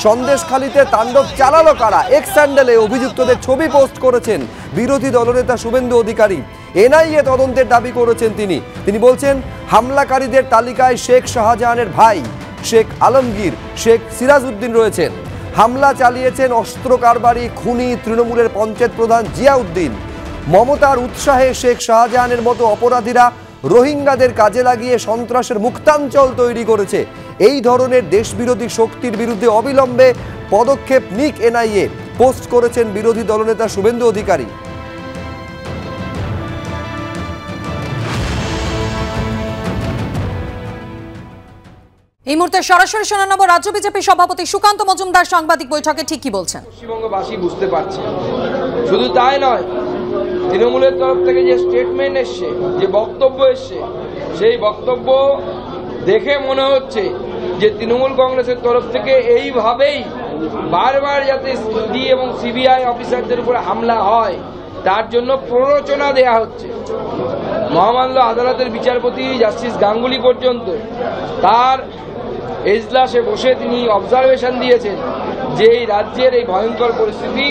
সন্দেশখালীতে তাণ্ডব চালালো কারা? এক্স স্যান্ডেলে অভিযুক্তদের ছবি পোস্ট করেছেন বিরোধী দলনেতা শুভেন্দু অধিকারী। এনআইএ তদন্তের দাবি করেছেন তিনি বলছেন, হামলাকারীদের তালিকায় শেখ শাহজাহানের ভাই শেখ আলমগীর, শেখ সিরাজউদ্দিন রয়েছেন। হামলা চালিয়েছেন অস্ত্র কারবারি খুনি তৃণমূলের পঞ্চায়েত প্রধান জিয়াউদ্দিন। মমতার উৎসাহে শেখ শাহজাহানের মতো অপরাধীরা রোহিঙ্গাদের কাজে লাগিয়ে সন্ত্রাসের মুক্তাঞ্চল তৈরি করেছে। এই ধরনের দেশবিরোধী শক্তির বিরুদ্ধে অবিলম্বে পদক্ষেপ নিক এনআইএ, পোস্ট করেছেন বিরোধী দলনেতা শুভেন্দু অধিকারী। এই মুহূর্তে সরাসরি শোনা নেব রাজ্য বিজেপি সভাপতি সুকান্ত মজুমদার সাংবাদিক বৈঠকে ঠিক কি বলছেন। পশ্চিমবঙ্গবাসী বুঝতে পারছে, শুধু তাই নয়, তৃণমূলের তরফ থেকে যে স্টেটমেন্ট এসছে, যে বক্তব্য এসছে, সেই বক্তব্য দেখে মনে হচ্ছে যে তৃণমূল কংগ্রেসের তরফ থেকে এইভাবেই বারবার যাতে ইডি এবং সিবিআই অফিসারদের উপরে হামলা হয় তার জন্য প্ররোচনা দেয়া হচ্ছে। মহামান্য আদালতের বিচারপতি জাস্টিস গাঙ্গুলি পর্যন্ত তার এজলাসে বসে তিনি অবজারভেশন দিয়েছেন যে এই রাজ্যের এই ভয়ঙ্কর পরিস্থিতি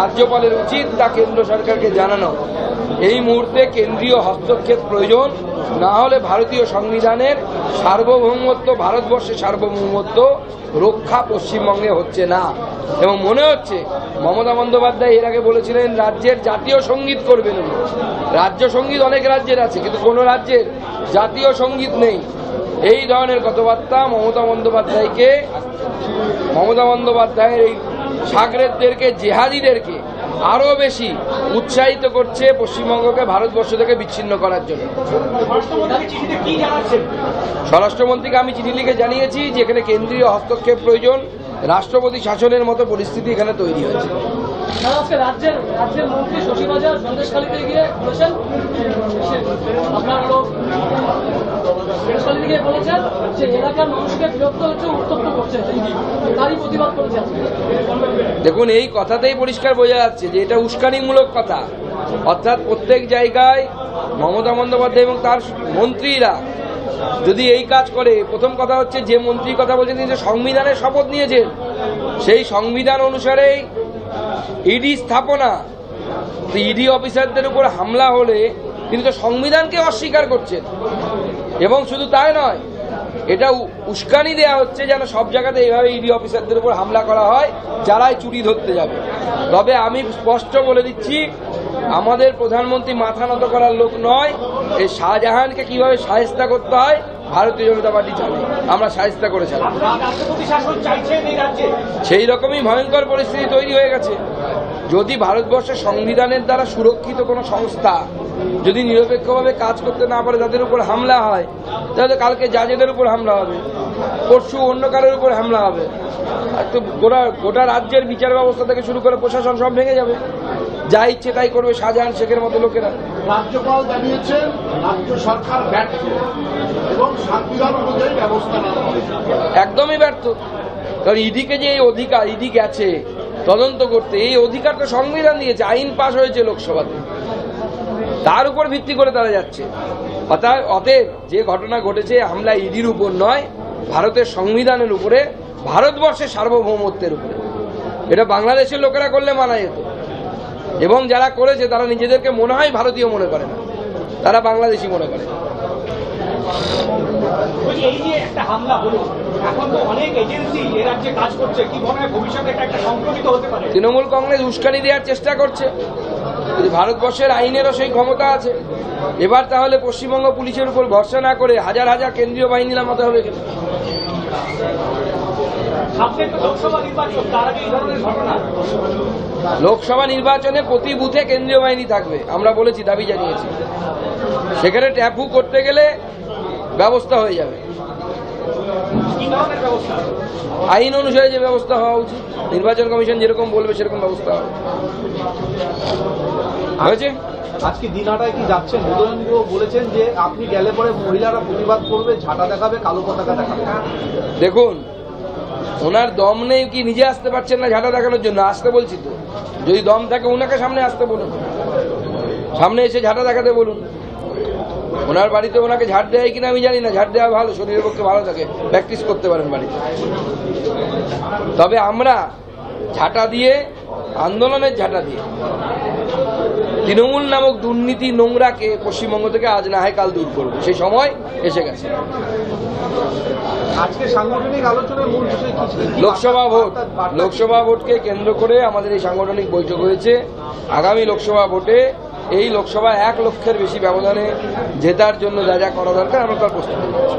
রাজ্যপালের উচিত তা কেন্দ্র সরকারকে জানানো। এই মুহূর্তে কেন্দ্রীয় হস্তক্ষেপ প্রয়োজন, না হলে ভারতীয় সংবিধানের সার্বভৌমত্ব, ভারতবর্ষের সার্বভৌমত্ব রক্ষা পশ্চিমবঙ্গে হচ্ছে না। এবং মনে হচ্ছে মমতা বন্দ্যোপাধ্যায় এর আগে বলেছিলেন রাজ্যের জাতীয় সঙ্গীত করবেন উনি। রাজ্য সঙ্গীত অনেক রাজ্যের আছে, কিন্তু কোনো রাজ্যের জাতীয় সঙ্গীত নেই। এই ধরনের কথাবার্তা মমতা বন্দ্যোপাধ্যায়ের এই সাগরেদদেরকে, জেহাদিদেরকে আরো বেশি উৎসাহিত করছে পশ্চিমবঙ্গকে ভারতবর্ষ থেকে বিচ্ছিন্ন করার জন্য। স্বরাষ্ট্রমন্ত্রীকে আমি চিঠি লিখে জানিয়েছি যে এখানে কেন্দ্রীয় হস্তক্ষেপ প্রয়োজন, রাষ্ট্রপতি শাসনের মতো পরিস্থিতি এখানে তৈরি হয়েছে। দেখুন, এই কথাতেই পরিষ্কার বোঝা যাচ্ছে যে এটা উস্কানিমূলক কথা। অর্থাৎ প্রত্যেক জায়গায় মমতা বন্দ্যোপাধ্যায় এবং তার মন্ত্রীরা যদি এই কাজ করে, প্রথম কথা হচ্ছে যে মন্ত্রীর কথা বলছেন তিনি যে সংবিধানের শপথ নিয়েছেন, সেই সংবিধান অনুসারেই ইডি স্থাপনা। ইডি অফিসারদের উপর হামলা হলে তিনি তো সংবিধানকে অস্বীকার করছেন। এবং শুধু তাই নয়, এটা উস্কানি দেয়া হচ্ছে যেন সব জায়গাতে এইভাবে ইডি অফিসারদের উপর হামলা করা হয় যারাই চুরি ধরতে যাবে। তবে আমি স্পষ্ট বলে দিচ্ছি, আমাদের প্রধানমন্ত্রী মাথা নত করার লোক নয়। এই শাহজাহানকে কিভাবে শায়েস্তা করতে হয় ভারতীয় জনতা পার্টি জানে, আমরা শায়েস্তা করেছিলাম। সেই রকমই ভয়ঙ্কর পরিস্থিতি তৈরি হয়ে গেছে। যদি ভারতবর্ষের সংবিধানের দ্বারা সুরক্ষিত কোনো সংস্থা যদি নিরপেক্ষভাবে কাজ করতে না পারে, তাদের উপর হামলা হয়, তাহলে কালকে জাজেদের উপর হামলা হবে, পরশু অন্য কারোর উপর হামলা হবে, আর তো গোটা রাজ্যের বিচার ব্যবস্থা থেকে শুরু করে প্রশাসন সব ভেঙে যাবে। যা ইচ্ছে তাই করবে শাহজাহান শেখের মতো লোকেরা। রাজ্যপাল জানিয়েছেন রাজ্য সরকার ব্যর্থ এবং সংবিধান অনুযায়ী ব্যবস্থা নেওয়া হবে। একদমই ব্যর্থ। কারণ ইডিকে যে এই অধিকার, ইডি গেছে তদন্ত করতে, এই অধিকার তো সংবিধান দিয়েছে, আইন পাশ হয়েছে লোকসভাতে, তার উপর ভিত্তি করে তারা যাচ্ছে। অতএব যে ঘটনা ঘটেছে হামলা ইডির উপর নয়, ভারতের সংবিধানের উপরে, ভারতবর্ষের সার্বভৌমত্বের উপরে। এটা বাংলাদেশের লোকেরা করলে মানা যেত, এবং যারা করেছে তারা নিজেদেরকে মনে হয় ভারতীয় মনে করে না, তারা বাংলাদেশি মনে করে। এই যে একটা হামলা হলো, এখন তো অনেক এজেন্সি এ রাজ্যে কাজ করছে, কি মনে হয় ভবিষ্যতে একটা সংক্রমিত হতে পারে? তৃণমূল কংগ্রেস উস্কানি দেওয়ার চেষ্টা করছে। ভারতবর্ষের আইনেরও সেই ক্ষমতা আছে। এবার তাহলে পশ্চিমবঙ্গ পুলিশের উপর ভরসা না করে হাজার হাজার কেন্দ্রীয় বাহিনী নামাতে হবে। লোকসভা নির্বাচনে প্রতি বুথে কেন্দ্রীয় বাহিনী থাকবে, আমরা বলেছি, দাবি জানিয়েছি। সেখানে ট্যাপু করতে গেলে ব্যবস্থা হয়ে যাবে, আইন অনুসারে যে ব্যবস্থা হওয়া উচিত, নির্বাচন কমিশন যেরকম বলবে সেরকম ব্যবস্থা হবে। হয়েছে। আজকে দিনাটায় কি যাচ্ছেন? উদয়নবাবু বলেছেন যে আপনি গেলে পরে মহিলারা প্রতিবাদ করবে, ঝাঁটা দেখাবে, কালো পতাকা দেখাবে। দেখুন, ওনার দম নেই কি নিজে আসতে পারছেন না ঝাঁটা দেখানোর জন্য? আসতে বলছি তো, যদি দম থাকে ওনাকে সামনে আসতে বলুন, সামনে এসে ঝাঁটা দেখাতে বলুন। ওনার বাড়িতে ওনাকে ঝাড় দেয় কিনা আমি জানি না, ঝাড় দেওয়া ভালো, শরীরের পক্ষে ভালো থাকে, প্র্যাকটিস করতে পারেন বাড়িতে। তবে আমরা ঝাঁটা দিয়ে, আন্দোলনের ঝাঁটা দিয়ে তৃণমূল নামক দুর্নীতি নোংরাকে পশ্চিমবঙ্গ থেকে আজ না হয় কাল দূর করবো, সেই সময় এসে গেছে। আজকে সাংগঠনিক আলোচনার মূল বিষয় কি ছিল? লোকসভা ভোটকে কেন্দ্র করে আমাদের এই সাংগঠনিক বৈঠক হয়েছে। আগামী লোকসভা ভোটে এই লোকসভা 1 লক্ষের বেশি ব্যবধানে জেতার জন্য যা যা করা দরকার আমরা তার প্রস্তুতি নিচ্ছি।